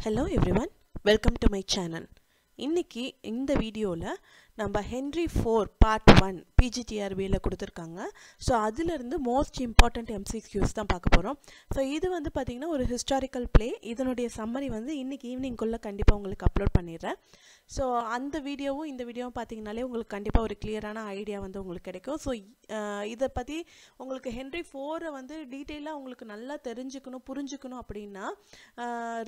Hello everyone, welcome to my channel. இன்னைக்கு இந்த வீடியோல நம்ம ஹென்றி 4 பார்ட் 1 PGTRB ல கொடுத்திருக்காங்க. சோ அதில இருந்து மோஸ்ட் இம்பார்ட்டன்ட் MCQs தான் பார்க்க போறோம். சோ இது வந்து பாத்தீங்கன்னா ஒரு ஹிஸ்டாரிக்கல் ப்ளே. இதனுடைய சம்மரி வந்து இன்னைக்கு ஈவினிங் குள்ள கண்டிப்பா உங்களுக்கு அப்லோட் பண்ணிடுறேன். சோ அந்த வீடியோவும் இந்த வீடியோவும் பாத்தீங்கனாலே உங்களுக்கு கண்டிப்பா ஒரு கிளியரான ஐடியா வந்து உங்களுக்கு கிடைக்கும். சோ இத பத்தி உங்களுக்கு ஹென்றி 4 வந்து டீடைலா உங்களுக்கு நல்லா தெரிஞ்சுக்கணும் புரிஞ்சுக்கணும் அப்படினா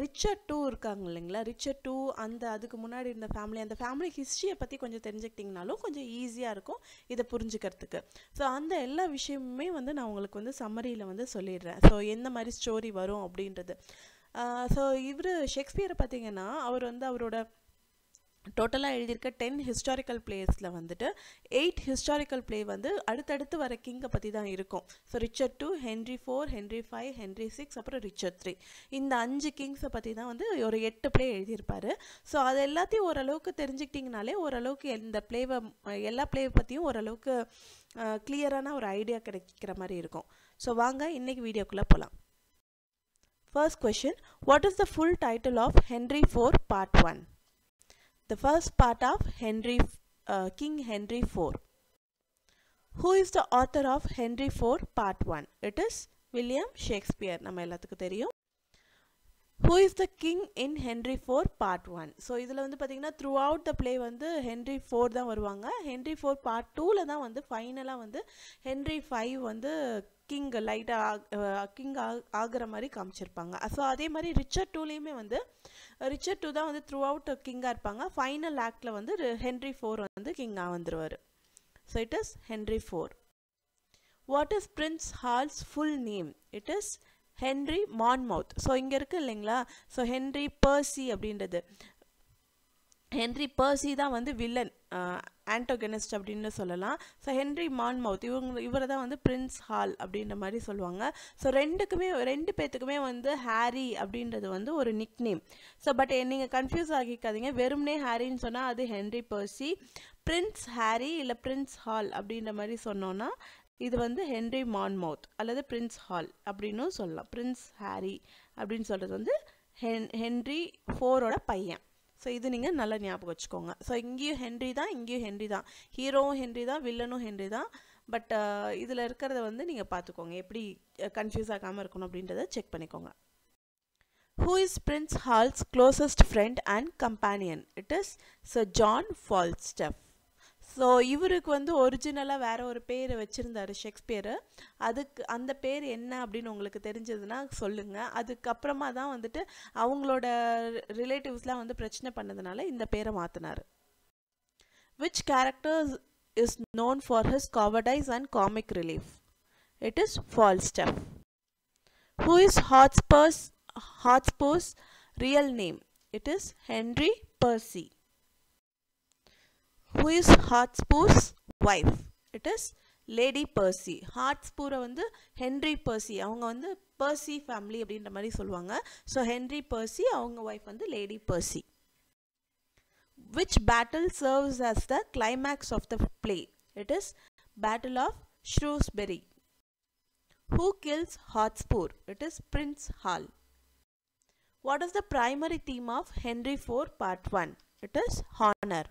ரிச்சர்ட் 2 இருக்காங்க இல்லங்களா, ரிச்சர்ட் 2 அந்த அதுக்கு முன்னாடி இருந்த அந்த ஃபேமிலி ஹிஸ்டரியை பத்தி கொஞ்சம் தெரிஞ்சுக்கிட்டீங்கனாலும் கொஞ்சம் ஈஸியா இருக்கும் இத புரிஞ்சுக்கிறதுக்கு. சோ அந்த எல்லா விஷயமுமே வந்து நான் உங்களுக்கு வந்து சம்மரியில வந்து சொல்லிடுறேன். சோ என்ன மாதிரி ஸ்டோரி வரும் அப்படின்றது. சோ இவரு ஷேக்ஸ்பியரை பாத்தீங்கன்னா அவர் வந்து அவரோட டோட்டலா எழுதியிருக்க 10 ஹிஸ்டாரிக்கல் பிளேஸ்ல வந்துட்டு 8 ஹிஸ்டாரிக்கல் பிளே வந்து அடுத்தடுத்து வர கிங்க பத்தி தான் இருக்கும். So Richard 2, Henry 4, Henry 5, Henry 6, அப்புறம் ரிச்சர்ட் 3 இந்த 5 கிங்ஸை பத்தி தான் வந்து ஒரு 8 பிளே எழுதியிருப்பாரு. ஸோ அது எல்லாத்தையும் ஓரளவுக்கு தெரிஞ்சுக்கிட்டீங்கனாலே ஓரளவுக்கு இந்த பிளேவை எல்லா பிளேவை பற்றியும் ஓரளவுக்கு கிளியரான ஒரு ஐடியா கிடைக்கிற மாதிரி இருக்கும். ஸோ வாங்க இன்னைக்கு வீடியோக்குள்ளே போகலாம். First question, what is the full title of Henry 4 Part 1? The first part of King Henry 4. Who is the author of Henry 4 Part 1? It is William Shakespeare. நம்ம எல்லாத்துக்கும் தெரியும். Who is the king in Henry 4 Part 1? So இதில் வந்து பார்த்தீங்கன்னா throughout the play வந்து Henry 4 தான் வருவாங்க. Henry 4 Part 2ல தான் வந்து ஃபைனலாக வந்து Henry 5 வந்து கிங் லைட்டாக கிங் ஆகிற மாதிரி காமிச்சிருப்பாங்க. ஸோ அதே மாதிரி ரிச்சர்ட் 2லேயுமே வந்து ரிச்சர்ட் 2 தான் வந்து த்ரூ அவுட் கிங்காக இருப்பாங்க. ஃபைனல் ஆக்டில் வந்து ஹென்றி 4 வந்து கிங்காக வந்துடுவார். So it is Henry 4. What is Prince Hal's full name? It is Henry Monmouth. So இங்கே இருக்குது இல்லைங்களா, ஸோ ஹென்றி பர்சி அப்படின்றது ஹென்றி பர்சி தான் வந்து வில்லன், ஆன்டோகனிஸ்ட் அப்படின்னு சொல்லலாம். ஸோ ஹென்றி மான்மவுத் இவரை தான் வந்து பிரின்ஸ் ஹால் அப்படின்ற மாதிரி சொல்லுவாங்க. ஸோ ரெண்டு பேத்துக்குமே வந்து ஹாரி அப்படின்றது வந்து ஒரு நிக் நேம். ஸோ பட் நீங்கள் கன்ஃபியூஸ் ஆகிக்காதீங்க, வெறும்னே ஹாரின்னு சொன்னால் அது ஹென்றி பர்சி, பிரின்ஸ் ஹாரி இல்லை பிரின்ஸ் ஹால் அப்படின்ற மாதிரி சொன்னோன்னா இது வந்து ஹென்றி மான்மவுத் அல்லது பிரின்ஸ் ஹால் அப்படின்னு சொல்லலாம். பிரின்ஸ் ஹாரி அப்படின்னு சொல்கிறது வந்து ஹென்றி 4ஓட பையன். ஸோ இது நீங்கள் நல்லா ஞாபகம் வச்சுக்கோங்க. ஸோ இங்கேயும் ஹென்றி தான், இங்கேயும் ஹென்றி தான், ஹீரோவும் ஹென்றி தான், வில்லனும் ஹென்றி தான். பட் இதில் இருக்கிறத வந்து நீங்கள் பார்த்துக்கோங்க, எப்படி கன்ஃபியூஸ் ஆகாமல் இருக்கணும் அப்படின்றத செக் பண்ணிக்கோங்க. Who is Prince Hall's closest friend and companion? It is Sir John Falstaff. So இவருக்கு வந்து ஒரிஜினலாக வேற ஒரு பேர் வச்சுருந்தாரு ஷேக்ஸ்பியரு. அந்த பேர் என்ன அப்படின்னு உங்களுக்கு தெரிஞ்சதுன்னா சொல்லுங்கள். அதுக்கப்புறமா தான் வந்துட்டு அவங்களோட ரிலேட்டிவ்ஸ்லாம் வந்து பிரச்சனை பண்ணதுனால இந்த பேரை மாற்றினார். Which character is known for his cowardice and comic relief? It is Falstaff. Who is Hotspur's real name? It is Henry Percy. Who is Hotspur's wife? It is Lady Percy. Hotspur வந்து Henry Bercy, அவங்க வந்து Bercy family அப்படின்ற மாதிரி சொல்லுவாங்க. So Henry Bercy, அவங்க wife வந்து lady Bercy. Which battle serves as the climax of the play? It is Battle of Shrewsbury. Who kills Hotspur? It is Prince Hal. What is the primary theme of Henry 4 Part 1? It is honor.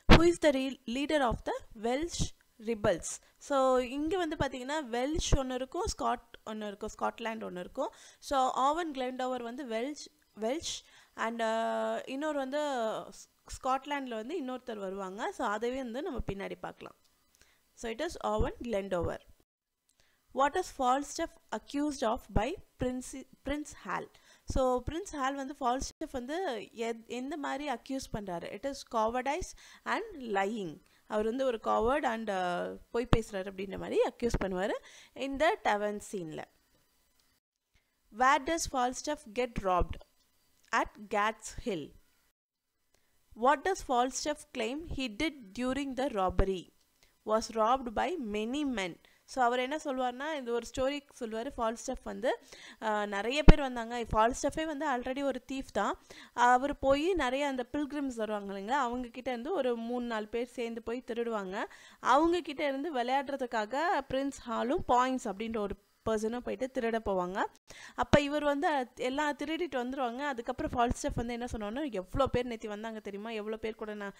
Who is the leader of the Welsh rebels? So இங்கே வந்து பார்த்தீங்கன்னா Welsh ஒன்று இருக்கும், Scotland ஒன்று இருக்கும். So ஆவன் கிளெண்டோவர் வந்து Welsh and இன்னொரு வந்து ஸ்காட்லாண்டில் வந்து இன்னொருத்தர் வருவாங்க. ஸோ அதவே வந்து நம்ம பின்னாடி பார்க்கலாம். So it is Owen Glendower. What is Falstaff accused of by Prince Hal? So Prince Hal வந்து ஃபால்ஸ்டஃப் வந்து எந்த மாதிரி அக்யூஸ் பண்ணுறாரு? It is cowardice and lying. அவர் வந்து ஒரு காவர்ட் அண்ட் போய் பேசுகிறாரு அப்படின்ற மாதிரி அக்யூஸ் பண்ணுவார் இந்த டவர்ன் சீனில். Where does Falstaff get robbed? At Gad's Hill. What does Falstaff claim he did during the robbery? Was robbed by many men. So அவர் என்ன சொல்லுவார்னா, இந்த ஒரு ஸ்டோரி சொல்லுவார். ஃபால்ஸ்டஃப் வந்து நிறைய பேர் வந்தாங்க. ஃபால்ஸ்டஃபே வந்து ஆல்ரெடி ஒரு தீஃப் தான். அவர் போய் நிறைய அந்த பில்கிரிம்ஸ் வருவாங்க இல்லைங்களா, அவங்கக்கிட்ட இருந்து ஒரு 3-4 பேர் சேர்ந்து போய் திருடுவாங்க. அவங்கக்கிட்ட இருந்து விளையாடுறதுக்காக பிரின்ஸ் ஹாலும் பாயிண்ட்ஸ் அப்படின்ற ஒரு பர்சனும் போயிட்டு திருட போவாங்க. அப்போ இவர் வந்து எல்லாம் திருடிட்டு வந்துடுவாங்க. அதுக்கப்புறம் ஃபால்ஸ்டஃப் வந்து என்ன சொன்னோன்னா, எவ்வளோ பேர் நேற்று வந்தாங்க தெரியுமா, எவ்வளோ பேர் கூட நான்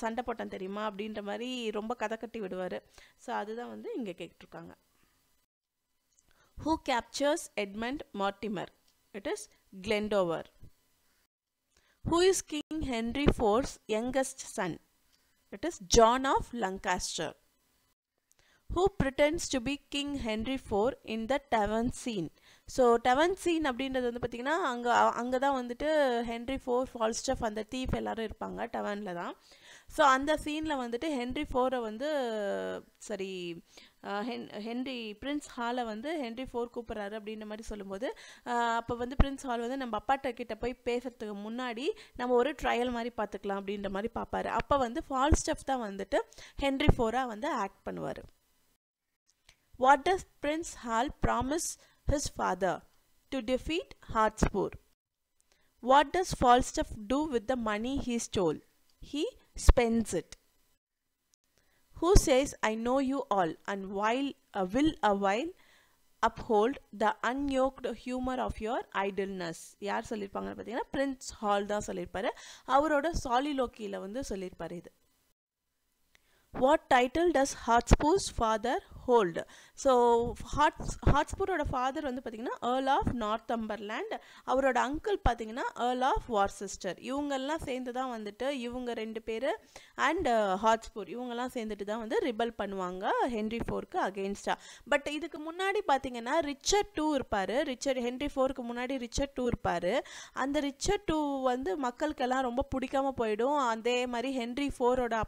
சண்டை போட்டேன் தெரியுமா அப்படின்ற மாதிரி ரொம்ப கதை கட்டி விடுவார். ஸோ அதுதான் வந்து இங்கே கேட்டிருக்காங்க. Who captures Edmund Mortimer? It is Glendower. Who is King Henry IV's youngest son? It is John of Lancaster. Who pretends to be King Henry IV in the tavern scene? So tavern scene அப்படின்றது வந்து பார்த்திங்கன்னா அங்கே தான் வந்துட்டு Henry IV, ஃபால்ஸ்டஃப், அந்த thief எல்லோரும் இருப்பாங்க டவனில் தான். ஸோ அந்த சீனில் வந்துட்டு ஹென்ரி IV வந்து ஹென்ரி பிரின்ஸ் ஹாலை வந்து ஹென்ரி IV கூப்பிட்றாரு அப்படின்ற மாதிரி சொல்லும்போது, அப்போ வந்து பிரின்ஸ் ஹால் வந்து நம்ம அப்பாட்ட கிட்ட போய் பேசுறதுக்கு முன்னாடி நம்ம ஒரு ட்ரையல் மாதிரி பார்த்துக்கலாம் அப்படின்ற மாதிரி பார்ப்பாரு. அப்போ வந்து ஃபால்ஸ்டஃப் தான் வந்துட்டு ஹென்ரி IV வந்து ஆக்ட் பண்ணுவார். What does Prince Hal promise his father? To defeat Hotspur. What does Falstaff do with the money he stole? He spends it. Who says, I know you all, and will a while uphold the unyoked humor of your idleness? யார் சொல்லியிருப்பாங்கன்னு பார்த்தீங்கன்னா Prince hall தான் சொல்லியிருப்பாரு. அவரோட சாலிலோக்கியில் வந்து சொல்லியிருப்பாரு இது. What title does Hotspur's father hold? So ஹாட்ஸ்பூரோட father வந்து பார்த்திங்கன்னா Earl of Northumberland. அவரோட அங்கிள் பார்த்திங்கன்னா Earl of Worcester. இவங்கெல்லாம் சேர்ந்து தான் வந்துட்டு இவங்க 2 பேர் அண்ட் ஹாட்ஸ்பூர் இவங்கெல்லாம் சேர்ந்துட்டு தான் வந்து ரிபல் பண்ணுவாங்க ஹென்ரி IVக்கு அகெயின்ஸ்டாக. பட் இதுக்கு முன்னாடி பார்த்திங்கன்னா ரிச்சர்ட் II இருப்பார். ஹென்ரி IVக்கு முன்னாடி ரிச்சர்ட் II இருப்பார். அந்த ரிச்சர்ட் II வந்து மக்களுக்கெல்லாம் ரொம்ப பிடிக்காம போயிடும். அதே மாதிரி ஹென்ரி IVரோட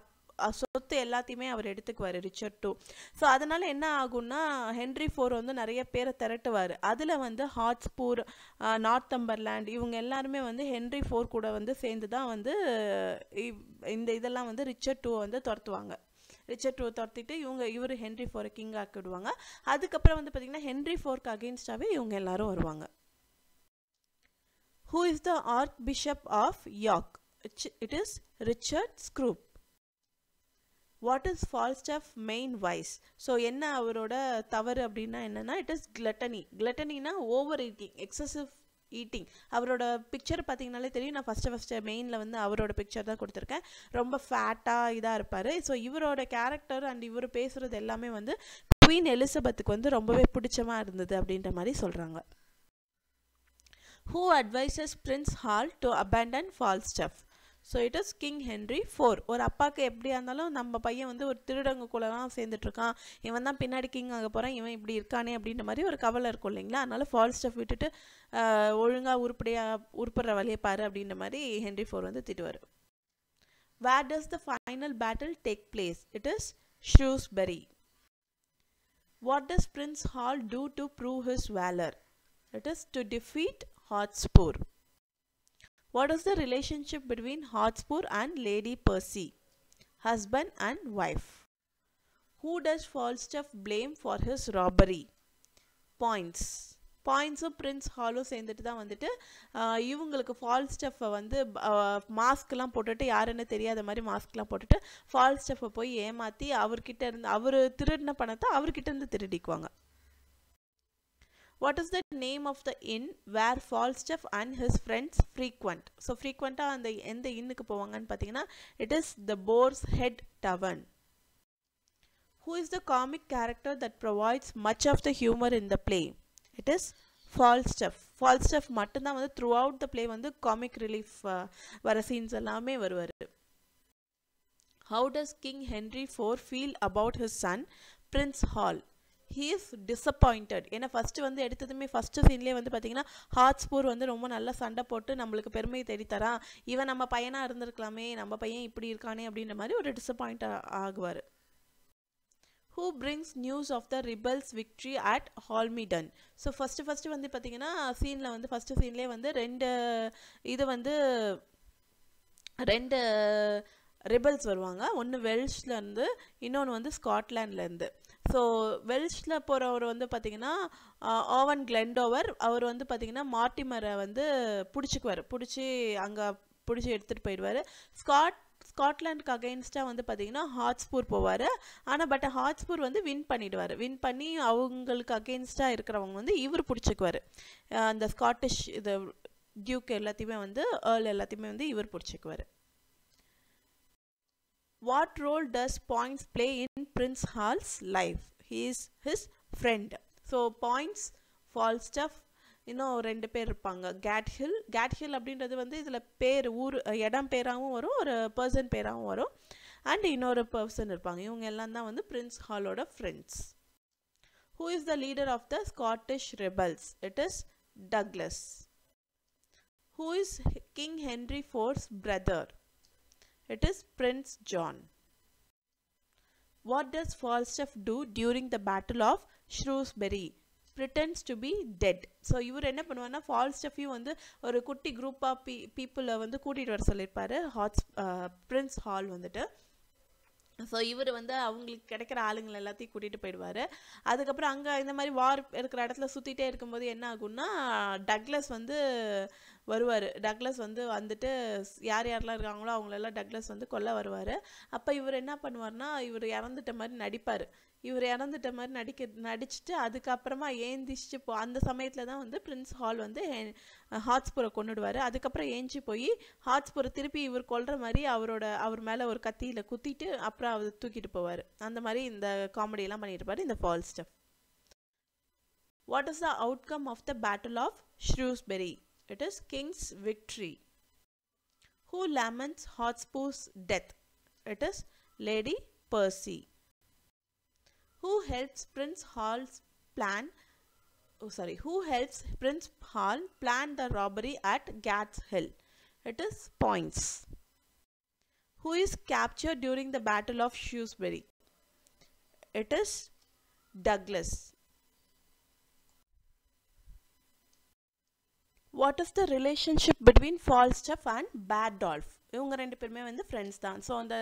சொத்து எல்லாத்தையுமே அவர் எடுத்துக்குவார் ரிச்சர்ட் II. ஸோ அதனால் என்ன ஆகும்னா ஹென்ரி IV வந்து நிறைய பேரை திரட்டுவார். அதில் வந்து ஹாட்ஸ்பூர், நார்த்தம்பர்லேண்ட் இவங்க எல்லாருமே வந்து ஹென்ரி IV கூட வந்து சேர்ந்து தான் வந்து இந்த இதெல்லாம் வந்து ரிச்சர்ட் II வந்து துரத்துவாங்க. ரிச்சர்ட் II துரத்திட்டு இவர் ஹென்ரி IV கிங் ஆக்கி விடுவாங்க. அதுக்கப்புறம் வந்து பார்த்திங்கன்னா ஹென்ரி IVக்கு அகெயின்ஸ்டாகவே இவங்க எல்லாரும் வருவாங்க. Who is the Archbishop of York? It is Richard Scrope. What is Falstaff main vice? So என்ன அவரோட தவறு அப்படின்னா என்னென்னா இட் இஸ் கிளட்டனி. கிளட்டனினா ஓவர் ஈட்டிங், எக்ஸசிவ் ஈட்டிங். அவரோட பிக்சர் பார்த்தீங்கனாலே தெரியும். நான் ஃபஸ்ட்டு மெயினில் வந்து அவரோட பிக்சர் தான் கொடுத்துருக்கேன். ரொம்ப ஃபேட்டாக இதாக இருப்பார். ஸோ இவரோட கேரக்டர் அண்ட் இவர் பேசுகிறது எல்லாமே வந்து குவீன் எலிசபெத்துக்கு வந்து ரொம்பவே பிடிச்சமாக இருந்தது அப்படின்ற மாதிரி சொல்கிறாங்க. Who advises Prince Hal to abandon Falstaff? So it is king Henry IV. ஒரு அப்பாவுக்கு எப்படியா இருந்தாலும் நம்ம பையன் வந்து ஒரு திருடங்குக்குள்ளலாம் சேர்ந்துட்ருக்கான், இவன் தான் பின்னாடி கிங் ஆக போகிறான், இவன் இப்படி இருக்கானே அப்படின்ற மாதிரி ஒரு கவலை இருக்கும் இல்லைங்களா. அதனால் ஃபால்ஸ்டஃப் விட்டுட்டு ஒழுங்காக உருப்படுற வழியை பாரு அப்படின்ற மாதிரி ஹென்ரி IV வந்து திட்டுவார். Where does the final battle take place? It is Shrewsbury. What does Prince Hal do to prove his valor? It is to defeat Hotspur. What is the relationship between Hotspur and Lady Percy? Husband and wife. Who does Falstaff blame for his robbery? பாயிண்ட்ஸும் Prince ஹாலும் சேர்ந்துட்டு தான் வந்துட்டு இவங்களுக்கு ஃபால்ஸ்டஃப்பை வந்து மாஸ்க்லாம் போட்டுட்டு யாருன்னு தெரியாத மாதிரி மாஸ்க்லாம் போட்டுட்டு ஃபால்ஸ்டஃப்பை போய் ஏமாற்றி அவர் திருடின பணத்தை அவர்கிட்ட இருந்து திருடிக்குவாங்க. What is the name of the inn where Falstaff and his friends frequent? So ஃப்ரீக்வெண்ட்டாக அந்த எந்த இன்னுக்கு போவாங்கன்னு பார்த்தீங்கன்னா it is the Boar's Head Tavern. Who is the comic character that provides much of the humor in the play? It is Falstaff. Falstaff மட்டும்தான் வந்து through out the play வந்து comic relief வர scenes எல்லாமே வருவார். How does King Henry IV feel about his son Prince Hal? He is disappointed. ஏன்னா first வந்து எடுத்ததுமே first சீன்லேயே வந்து பார்த்தீங்கன்னா ஹாட்ஸ்பூர் வந்து ரொம்ப நல்லா சண்டை போட்டு நம்மளுக்கு பெருமையை தேடித்தரான், இவன் நம்ம பையனாக இருந்திருக்கலாமே, நம்ம பையன் இப்படி இருக்கானே அப்படின்ற மாதிரி ஒரு டிசப்பாயிண்ட் ஆகுவார். Who brings news of the rebels' victory at Holmedon? So first வந்து பார்த்தீங்கன்னா சீனில் வந்து ஃபஸ்ட்டு சீன்லேயே வந்து ரெண்டு ரிபல்ஸ் வருவாங்க. ஒன்று வெல்ஷ்லேருந்து, இன்னொன்று வந்து ஸ்காட்லாண்ட்லேருந்து. ஸோ வெல்ஷில் போகிறவர் வந்து பார்த்திங்கன்னா ஓவன் கிளெண்டோவர். அவர் வந்து பார்த்திங்கன்னா மார்டிமரை வந்து பிடிச்சி அங்கே எடுத்துகிட்டு போயிடுவார். ஸ்காட்லாண்டுக்கு அகைன்ஸ்டாக வந்து பார்த்தீங்கன்னா ஹாட்ஸ்பூர் போவார். ஆனால் பட் ஹாட்ஸ்பூர் வந்து வின் பண்ணிடுவார். வின் பண்ணி அவங்களுக்கு அகைன்ஸ்டாக இருக்கிறவங்க வந்து இவர் பிடிச்சிக்குவார். அந்த ஸ்காட்டிஷ் இது டியூக் எல்லாத்தையுமே வந்து ஏர்ல் எல்லாத்தையுமே வந்து இவர் பிடிச்சிக்குவார். What role does Poins play in Prince Hal's life? He is his friend. So Poins, Falstaff, இன்னும் 2 பேர் இருப்பாங்க. கேட்ஹில் அப்படின்றது வந்து இதில் பேர் ஊர் இடம் பேராகவும் வரும், ஒரு பர்சன் பேராகவும் வரும். அண்ட் இன்னொரு பர்சன் இருப்பாங்க. இவங்க எல்லாம் தான் வந்து பிரின்ஸ் ஹாலோட friends. Who is the leader of the Scottish rebels? It is Douglas. Who is King Henry IV's brother? It is Prince John. What does Falstaff do during the Battle of Shrewsbury? Pretends to be dead. So இவர் என்ன பண்ணுவார்னா ஃபால்ஸ்டஃபையும் வந்து ஒரு குட்டி group of பீப்புளை வந்து கூட்டிகிட்டு வர சொல்லியிருப்பார் பிரின்ஸ் ஹால் வந்துட்டு. ஸோ இவர் வந்து அவங்களுக்கு கிடைக்கிற ஆளுங்களை எல்லாத்தையும் கூட்டிகிட்டு போயிடுவார். அதுக்கப்புறம் அங்கே இந்த மாதிரி வார் இருக்கிற இடத்துல சுற்றிட்டே இருக்கும்போது என்ன ஆகும்னா டக்ளஸ் வந்து வருவார். டக்ளஸ் வந்துட்டு யார் யாரெல்லாம் இருக்காங்களோ அவங்களெல்லாம் டக்ளஸ் வந்து கொல்ல வருவார். அப்போ இவர் என்ன பண்ணுவார்னா இவர் இறந்துட்ட மாதிரி நடிப்பார். இவர் இறந்துட்ட மாதிரி நடிச்சுட்டு அதுக்கப்புறமா ஏந்திச்சு அந்த சமயத்தில் தான் வந்து பிரின்ஸ் ஹால் வந்து ஹாட்ஸ்பூரை கொண்டுடுவார். அதுக்கப்புறம் ஏஞ்சி போய் ஹாட்ஸ்பூரை திருப்பி இவர் கொல்ற மாதிரி அவர் மேலே ஒரு கத்தியில் குத்திட்டு அப்புறம் அவர் தூக்கிட்டு போவார். அந்த மாதிரி இந்த காமெடியெல்லாம் பண்ணியிருப்பார் இந்த Falstaff. What is the outcome of the battle of Shrewsbury? It is King's victory. Who laments Hotspur's death? It is Lady Percy. Who helps Prince Hall plan the robbery at Gad's Hill? It is Poins. Who is captured during the Battle of Shrewsbury? It is Douglas. What is the relationship between Falstaff and Bardolph? இவங்க 2 பேருமே வந்து friends தான். So அந்த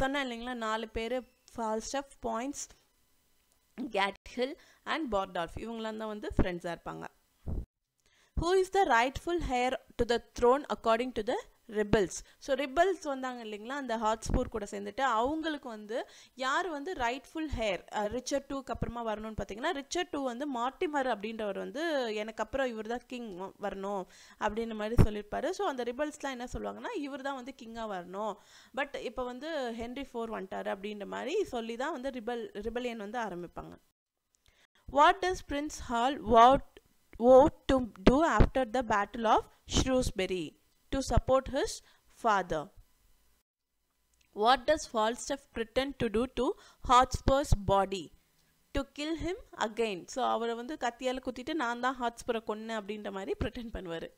சொன்ன இல்லைங்களா 4 பேர் ஃபால்ஸ்டஃப், points, கேட்ஹில் and பார்டால்ஃப் இவங்களாம் தான் வந்து ஃப்ரெண்ட்ஸாக இருப்பாங்க. Who is the rightful heir to the throne according to the rebels? So rebels வந்தாங்க இல்லைங்களா அந்த ஹாட்ஸ்பூர் கூட சேர்ந்துட்டு அவங்களுக்கு வந்து யார் வந்து ரைட்ஃபுல் ஹேர் ரிச்சர்ட் 2க்கு அப்புறமா வரணும்னு பார்த்தீங்கன்னா ரிச்சர்ட் 2 வந்து மார்டிமர் அப்படின்றவர் வந்து எனக்கு அப்புறம் இவர் தான் கிங் வரணும் அப்படின்ற மாதிரி சொல்லியிருப்பாரு. ஸோ அந்த ரிபல்ஸ்லாம் என்ன சொல்லுவாங்கன்னா இவர் தான் வந்து கிங்காக வரணும், பட் இப்போ வந்து ஹென்ரி 4 வந்துட்டார் அப்படின்ற மாதிரி சொல்லி தான் வந்து ரிபல்லியன் வந்து ஆரம்பிப்பாங்க. What does Prince hall vote to do after the Battle of Shrewsbury? To support his father. What does Falstaff pretend to do to Hotspur's body? To kill him again. So அவரை வந்து கத்தியால் குத்திட்டு நான் தான் ஹாட்ஸ்பரை கொன்னேன் அப்படின்ற மாதிரி pretend பண்ணுவார்.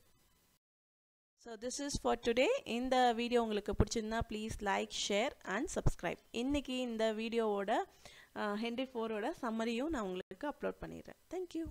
So this is for today. இந்த வீடியோ உங்களுக்கு பிடிச்சிருந்தா please like, share and subscribe. இன்னைக்கு இந்த வீடியோவோட ஹென்ரி 4ஓட சம்மரியும் நான் உங்களுக்கு அப்லோட் பண்ணிடுறேன். தேங்க்யூ.